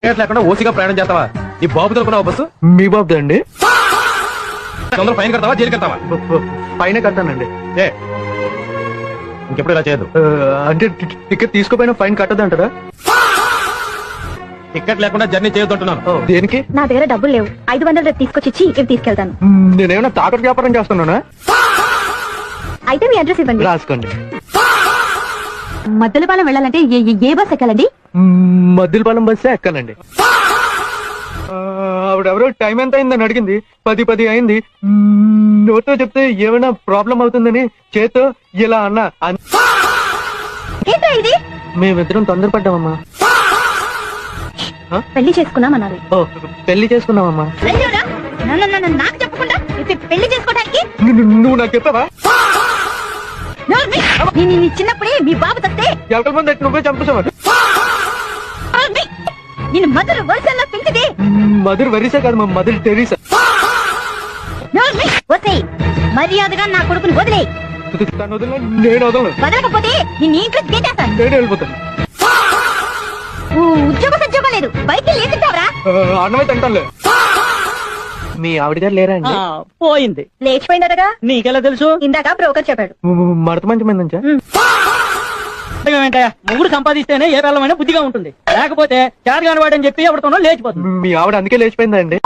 లేకుండా ఓసిగా ప్రయాణం చేస్తావా? నీ బాబు తరపున బస్సు మీ బాబు అండి. తొందర ఫైన్ కడతావా జైలు కడతావా? పైన కట్టానండి. ఇంకెప్పుడు ఇలా చేయదు. అంటే టికెట్ తీసుకోపోయినా ఫైన్ కట్టదంటారా? టికెట్ లేకుండా జర్నీ చేయొద్దు అంటున్నాను. దేనికి? నా దగ్గర డబ్బులు లేవు. 500 రేపు తీసుకొచ్చి ఇవి తీసుకెళ్తాను. నేనేమైనా తాకట్టు వ్యాపారం చేస్తున్నానా? అయితే మీ అడ్రస్ ఇవ్వండి. రాసుకోండి. మద్దలపాలెం వెళ్ళాలంటే ఏ బస్ ఎక్కాలండి? మద్దిలపాలెం బస్సే ఎక్కాలండి. ఆవిడెవరో టైం ఎంత అయిందని అడిగింది. 10 అయింది. నోట్తో చెప్తే ఏమైనా ప్రాబ్లం అవుతుందని చేత్తో ఇలా అన్నా. ఏంటో ఇది? మేమిద్దరం తొందరపడ్డామమ్మా. పెళ్లి చేసుకున్నామన్నారు. పెళ్లి చేసుకున్నామమ్మా. నాకు చెప్పకుండా పెళ్లి చేసుకోవడానికి నువ్వు నాకు చెప్పావా? చిన్నప్పుడే మీ బాబు తస్తే ఎవరి ముందు నువ్వే చంపేసావా? నేను మధుర వరుసల్లో పెంచితే మధుర వరిసా కాదు మా మధుర టెరీసా. మర్యాదగా నా కొడుకుని వదిలే. తను వదిలే నేను వదలను. వదలకపోతే నిన్ను ఇంట్లో చేస్తాను. నేను వెళ్ళిపోతాను. ఉద్యోగం లేదు. బయట లేచిస్తావరా? అన్నమే తింటానులే. మీ ఆవిడ గారు లేరా అండి? పోయింది. లేచిపోయిందటగా. నీకెలా తెలుసు? ఇందాక బ్రోకర్ చెప్పాడు. మడత మంచి మంది ఏంటయ్యా, మొగుడు సంపాదిస్తేనే ఏ పిల్లమైనా బుద్ధిగా ఉంటుంది. లేకపోతే చేతగాని వాడని చెప్పి ఎవరితోనో లేచిపోతుంది. మీ ఆవిడ అందుకే లేచిపోయిందా అండి?